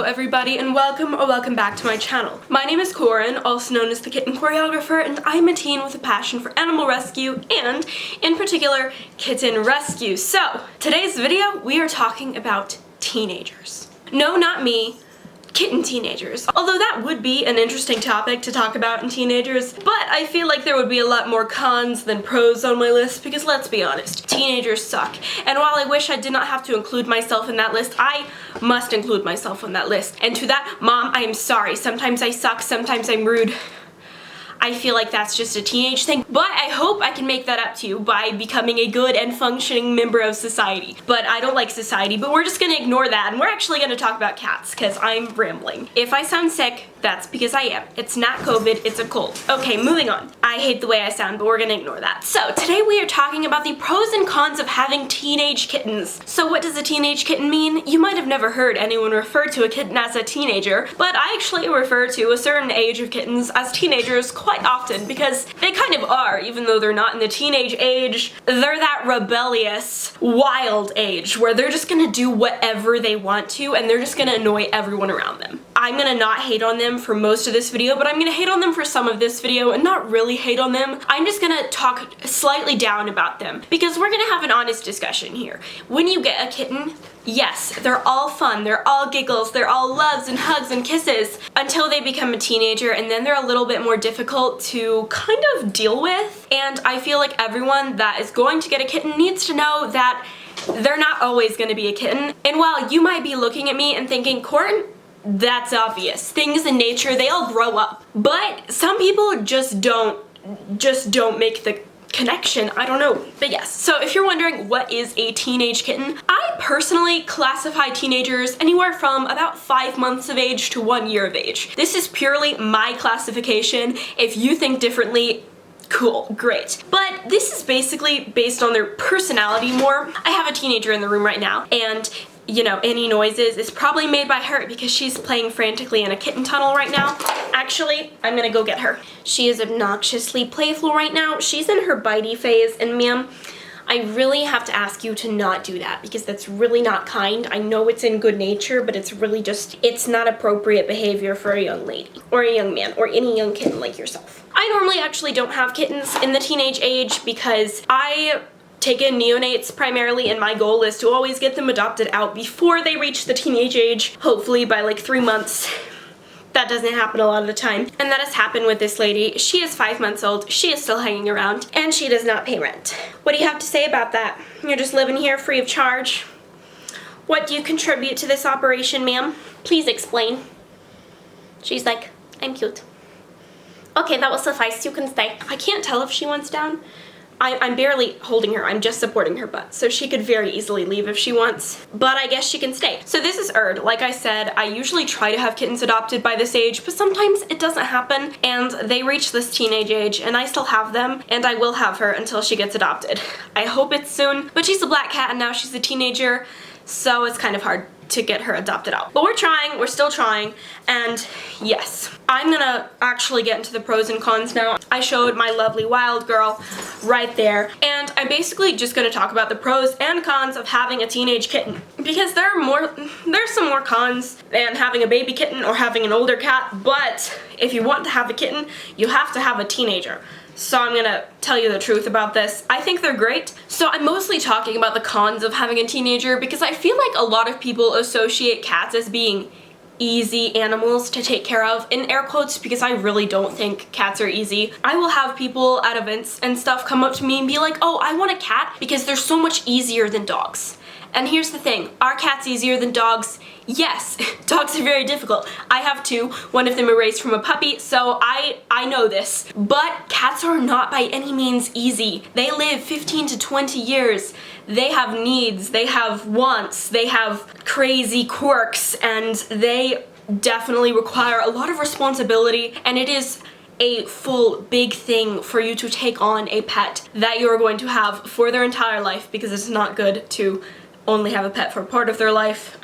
everybody, and welcome back to my channel. My name is Corin, also known as the Kitten Choreographer, and I'm a teen with a passion for animal rescue and, in particular, kitten rescue. So, today's video, we are talking about teenagers. No, not me. Kitten teenagers. Although that would be an interesting topic to talk about in teenagers, but I feel like there would be a lot more cons than pros on my list because let's be honest, teenagers suck. And while I wish I did not have to include myself in that list, I must include myself on that list. And to that, Mom, I am sorry. Sometimes I suck, sometimes I'm rude. I feel like that's just a teenage thing, but I hope I can make that up to you by becoming a good and functioning member of society. But I don't like society, but we're just gonna ignore that, and we're actually gonna talk about cats, because I'm rambling. If I sound sick, that's because I am. It's not COVID, it's a cold. Okay, moving on. I hate the way I sound, but we're gonna ignore that. So, today we are talking about the pros and cons of having teenage kittens. So what does a teenage kitten mean? You might have never heard anyone refer to a kitten as a teenager, but I actually refer to a certain age of kittens as teenagers quite often because they kind of are, even though they're not in the teenage age. They're that rebellious, wild age where they're just gonna do whatever they want to and they're just gonna annoy everyone around them. I'm gonna not hate on them for most of this video, but I'm gonna hate on them for some of this video and not really hate on them. I'm just gonna talk slightly down about them because we're gonna have an honest discussion here. When you get a kitten, yes, they're all fun, they're all giggles, they're all loves and hugs and kisses until they become a teenager, and then they're a little bit more difficult to kind of deal with. And I feel like everyone that is going to get a kitten needs to know that they're not always going to be a kitten. And while you might be looking at me and thinking, Corin, that's obvious. Things in nature, they all grow up. But some people just don't make the connection. I don't know. But yes, so if you're wondering what is a teenage kitten, I personally classify teenagers anywhere from about 5 months of age to 1 year of age. This is purely my classification. If you think differently, cool, great. But this is basically based on their personality more. I have a teenager in the room right now, and you know, any noises is probably made by her because she's playing frantically in a kitten tunnel right now. Actually, I'm gonna go get her. She is obnoxiously playful right now. She's in her bitey phase, and ma'am, I really have to ask you to not do that because that's really not kind. I know it's in good nature, but it's really just, it's not appropriate behavior for a young lady or a young man or any young kitten like yourself. I normally actually don't have kittens in the teenage age because I take in neonates primarily, and my goal is to always get them adopted out before they reach the teenage age, hopefully by like 3 months. That doesn't happen a lot of the time, and that has happened with this lady. She is 5 months old, she is still hanging around, and she does not pay rent. What do you have to say about that? You're just living here free of charge? What do you contribute to this operation, ma'am? Please explain. She's like, I'm cute. Okay, that will suffice, you can stay. I can't tell if she wants down. I'm barely holding her, I'm just supporting her butt, so she could very easily leave if she wants, but I guess she can stay. So this is Erd. Like I said, I usually try to have kittens adopted by this age, but sometimes it doesn't happen, and they reach this teenage age, and I still have them, and I will have her until she gets adopted. I hope it's soon, but she's a black cat, and now she's a teenager, so it's kind of hard to get her adopted out. But we're trying, we're still trying, and yes. I'm gonna actually get into the pros and cons now. I showed my lovely wild girl right there, and I'm basically just gonna talk about the pros and cons of having a teenage kitten. Because there's some more cons than having a baby kitten or having an older cat, but if you want to have a kitten, you have to have a teenager. So I'm gonna tell you the truth about this. I think they're great. So I'm mostly talking about the cons of having a teenager because I feel like a lot of people associate cats as being easy animals to take care of, in air quotes, because I really don't think cats are easy. I will have people at events and stuff come up to me and be like, oh, I want a cat because they're so much easier than dogs. And here's the thing, are cats easier than dogs? Yes, dogs are very difficult. I have 2, one of them erased from a puppy, so I know this. But cats are not by any means easy. They live 15 to 20 years. They have needs, they have wants, they have crazy quirks, and they definitely require a lot of responsibility, and it is a full big thing for you to take on a pet that you're going to have for their entire life because it's not good to only have a pet for part of their life,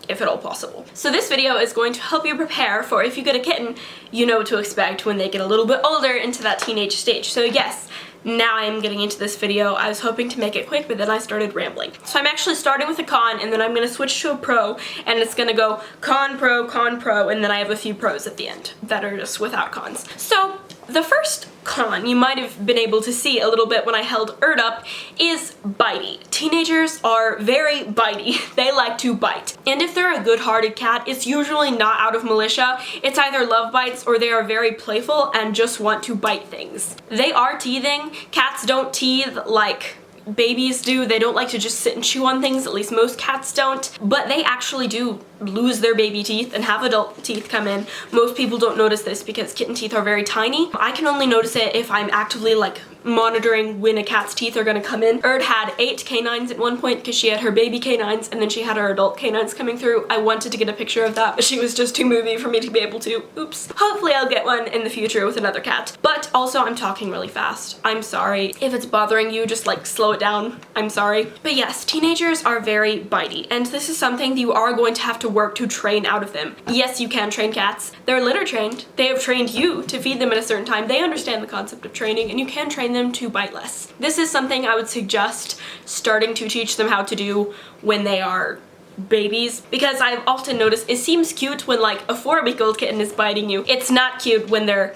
if at all possible. So this video is going to help you prepare for if you get a kitten, you know what to expect when they get a little bit older into that teenage stage. So yes, now I am getting into this video. I was hoping to make it quick, but then I started rambling. So I'm actually starting with a con, and then I'm going to switch to a pro, and it's going to go con, pro, and then I have a few pros at the end that are just without cons. So the first con you might have been able to see a little bit when I held Erd up is bitey. Teenagers are very bitey. They like to bite. And if they're a good-hearted cat, it's usually not out of militia. It's either love bites or they are very playful and just want to bite things. They are teething. Cats don't teethe like babies do. They don't like to just sit and chew on things, at least most cats don't, but they actually do lose their baby teeth and have adult teeth come in. Most people don't notice this because kitten teeth are very tiny. I can only notice it if I'm actively like monitoring when a cat's teeth are gonna come in. Erd had 8 canines at one point because she had her baby canines and then she had her adult canines coming through. I wanted to get a picture of that, but she was just too movie for me to be able to. Oops. Hopefully I'll get one in the future with another cat. But also I'm talking really fast. I'm sorry. If it's bothering you, just like slow it down. I'm sorry. But yes, teenagers are very bitey, and this is something that you are going to have to work to train out of them. Yes, you can train cats. They're litter trained. They have trained you to feed them at a certain time. They understand the concept of training, and you can train them to bite less. This is something I would suggest starting to teach them how to do when they are babies, because I've often noticed it seems cute when like a 4-week-old kitten is biting you. It's not cute when they're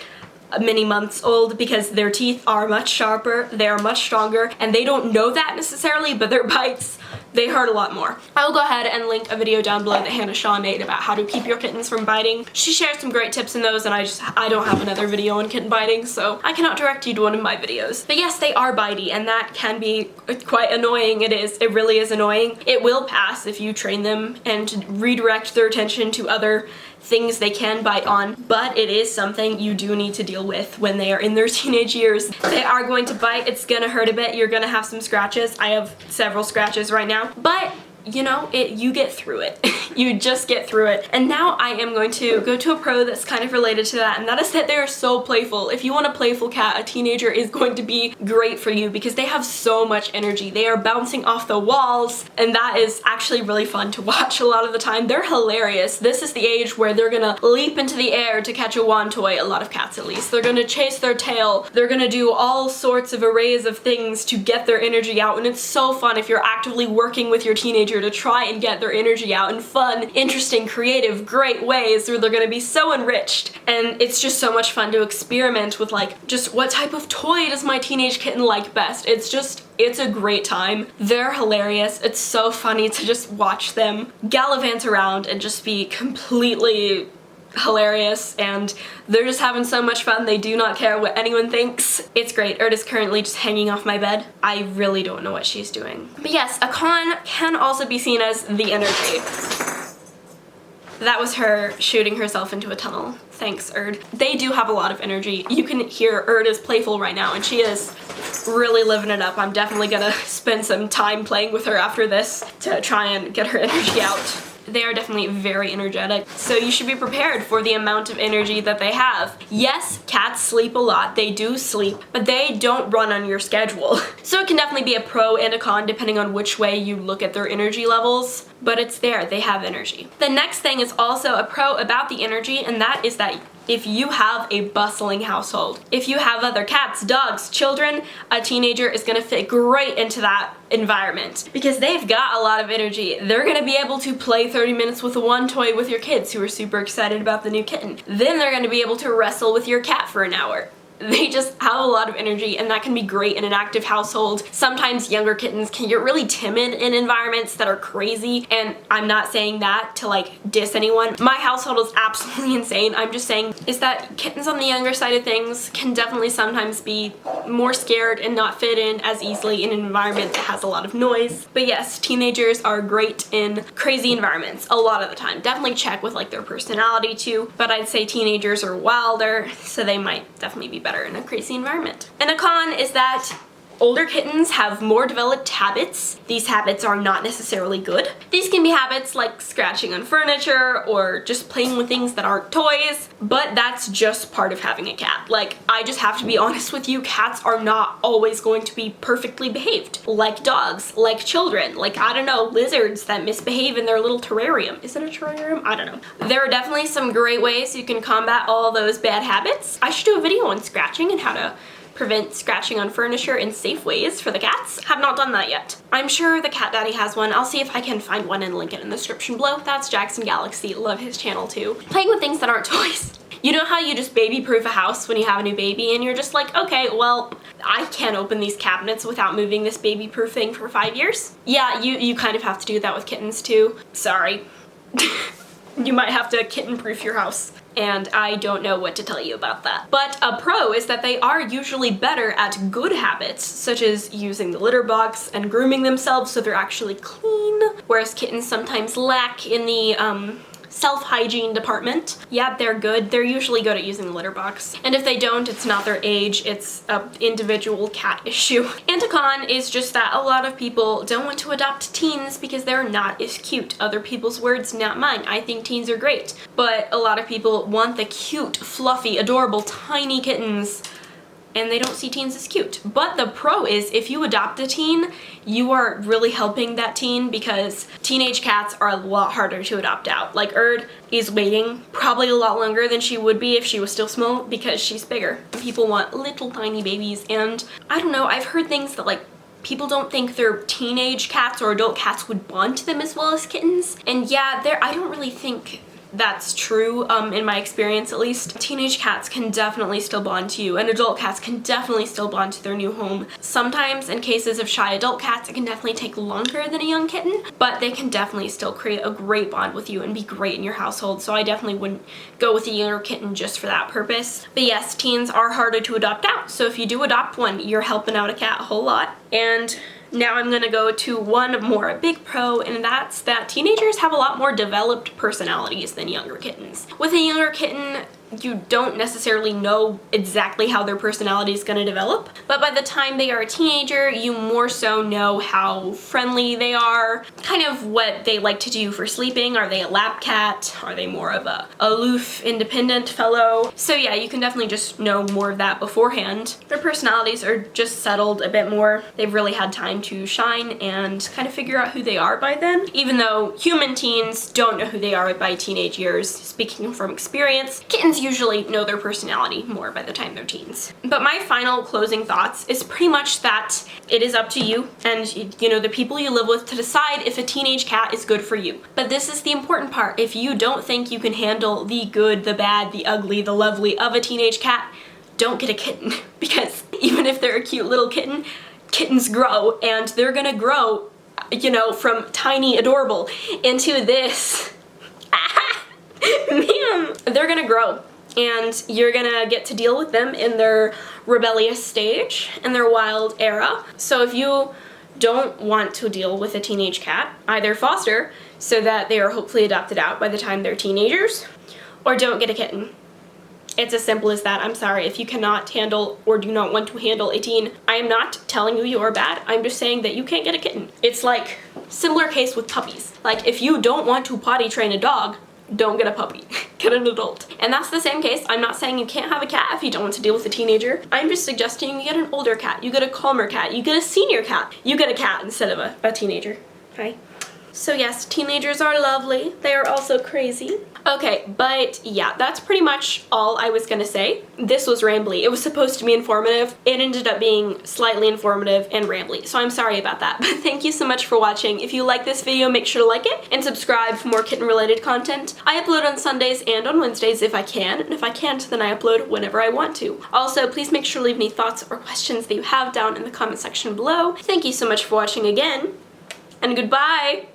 many months old because their teeth are much sharper, they are much stronger, and they don't know that necessarily, but their bites, they hurt a lot more. I'll go ahead and link a video down below that Hannah Shaw made about how to keep your kittens from biting. She shares some great tips in those, and I don't have another video on kitten biting, so I cannot direct you to one of my videos. But yes, they are bitey, and that can be quite annoying. It really is annoying. It will pass if you train them and redirect their attention to other things they can bite on, but it is something you do need to deal with when they are in their teenage years. They are going to bite. It's gonna hurt a bit. You're gonna have some scratches. I have several scratches right now, but you know, you get through it. You just get through it. And now I am going to go to a pro that's kind of related to that, and that is that they are so playful. If you want a playful cat, a teenager is going to be great for you because they have so much energy. They are bouncing off the walls, and that is actually really fun to watch a lot of the time. They're hilarious. This is the age where they're gonna leap into the air to catch a wand toy, a lot of cats at least. They're gonna chase their tail. They're gonna do all sorts of arrays of things to get their energy out, and it's so fun if you're actively working with your teenager to try and get their energy out in fun, interesting, creative, great ways where they're gonna be so enriched. And it's just so much fun to experiment with like, just what type of toy does my teenage kitten like best? It's a great time. They're hilarious. It's so funny to just watch them gallivant around and just be completely hilarious, and they're just having so much fun. They do not care what anyone thinks. It's great. Erd is currently just hanging off my bed. I really don't know what she's doing. But yes, a con can also be seen as the energy. That was her shooting herself into a tunnel. Thanks, Erd. They do have a lot of energy. You can hear Erd is playful right now, and she is really living it up. I'm definitely gonna spend some time playing with her after this to try and get her energy out. They are definitely very energetic, so you should be prepared for the amount of energy that they have. Yes, cats sleep a lot, they do sleep, but they don't run on your schedule. So it can definitely be a pro and a con depending on which way you look at their energy levels, but it's there, they have energy. The next thing is also a pro about the energy, and that is that if you have a bustling household, if you have other cats, dogs, children, a teenager is gonna fit great into that environment because they've got a lot of energy. They're gonna be able to play 30 minutes with a one toy with your kids who are super excited about the new kitten. Then they're gonna be able to wrestle with your cat for an hour. They just have a lot of energy, and that can be great in an active household. Sometimes younger kittens can get really timid in environments that are crazy, and I'm not saying that to like diss anyone. My household is absolutely insane. I'm just saying is that kittens on the younger side of things can definitely sometimes be more scared and not fit in as easily in an environment that has a lot of noise. But yes, teenagers are great in crazy environments a lot of the time. Definitely check with like their personality too, but I'd say teenagers are wilder, so they might definitely be better in a crazy environment. And a con is that older kittens have more developed habits. These habits are not necessarily good. These can be habits like scratching on furniture or just playing with things that aren't toys, but that's just part of having a cat. Like, I just have to be honest with you, cats are not always going to be perfectly behaved. Like dogs, like children, like, I don't know, lizards that misbehave in their little terrarium. Is it a terrarium? I don't know. There are definitely some great ways you can combat all those bad habits. I should do a video on scratching and how to prevent scratching on furniture in safe ways for the cats. Have not done that yet. I'm sure the cat daddy has one. I'll see if I can find one and link it in the description below. That's Jackson Galaxy. Love his channel too. Playing with things that aren't toys. You know how you just baby-proof a house when you have a new baby and you're just like, okay, well, I can't open these cabinets without moving this baby-proof thing for 5 years? Yeah, you kind of have to do that with kittens too. Sorry. You might have to kitten-proof your house. And I don't know what to tell you about that. But a pro is that they are usually better at good habits, such as using the litter box and grooming themselves so they're actually clean, whereas kittens sometimes lack in the self-hygiene department. Yeah, they're good. They're usually good at using the litter box. And if they don't, it's not their age, it's an individual cat issue. And a con is just that a lot of people don't want to adopt teens because they're not as cute. Other people's words, not mine. I think teens are great. But a lot of people want the cute, fluffy, adorable, tiny kittens, and they don't see teens as cute. But the pro is if you adopt a teen, you are really helping that teen because teenage cats are a lot harder to adopt out. Like Erd is waiting probably a lot longer than she would be if she was still small because she's bigger. People want little tiny babies, and I don't know, I've heard things that like people don't think their teenage cats or adult cats would bond to them as well as kittens. And yeah, I don't really think that's true, in my experience at least. Teenage cats can definitely still bond to you, and adult cats can definitely still bond to their new home. Sometimes in cases of shy adult cats, it can definitely take longer than a young kitten, but they can definitely still create a great bond with you and be great in your household, so I definitely wouldn't go with a younger kitten just for that purpose. But yes, teens are harder to adopt out, so if you do adopt one, you're helping out a cat a whole lot. And now I'm gonna go to one more big pro, and that's that teenagers have a lot more developed personalities than younger kittens. With a younger kitten, you don't necessarily know exactly how their personality is going to develop, but by the time they are a teenager, you more so know how friendly they are, kind of what they like to do for sleeping. Are they a lap cat? Are they more of a aloof, independent fellow? So yeah, you can definitely just know more of that beforehand. Their personalities are just settled a bit more. They've really had time to shine and kind of figure out who they are by then, even though human teens don't know who they are by teenage years. Speaking from experience, kittens usually know their personality more by the time they're teens. But my final closing thoughts is pretty much that it is up to you and, you know, the people you live with to decide if a teenage cat is good for you. But this is the important part. If you don't think you can handle the good, the bad, the ugly, the lovely of a teenage cat, don't get a kitten. Because even if they're a cute little kitten, kittens grow, and they're gonna grow, you know, from tiny adorable into this. Man, they're gonna grow, and you're gonna get to deal with them in their rebellious stage, in their wild era. So if you don't want to deal with a teenage cat, either foster so that they are hopefully adopted out by the time they're teenagers, or don't get a kitten. It's as simple as that. I'm sorry if you cannot handle or do not want to handle a teen. I am not telling you you're bad. I'm just saying that you can't get a kitten. It's like similar case with puppies. Like if you don't want to potty train a dog, don't get a puppy, get an adult. And that's the same case. I'm not saying you can't have a cat if you don't want to deal with a teenager. I'm just suggesting you get an older cat, you get a calmer cat, you get a senior cat, you get a cat instead of a teenager, okay? So yes, teenagers are lovely. They are also crazy. Okay, but yeah, that's pretty much all I was gonna say. This was rambly. It was supposed to be informative. It ended up being slightly informative and rambly, so I'm sorry about that. But thank you so much for watching. If you like this video, make sure to like it and subscribe for more kitten-related content. I upload on Sundays and on Wednesdays if I can, and if I can't, then I upload whenever I want to. Also, please make sure to leave any thoughts or questions that you have down in the comment section below. Thank you so much for watching again, and goodbye!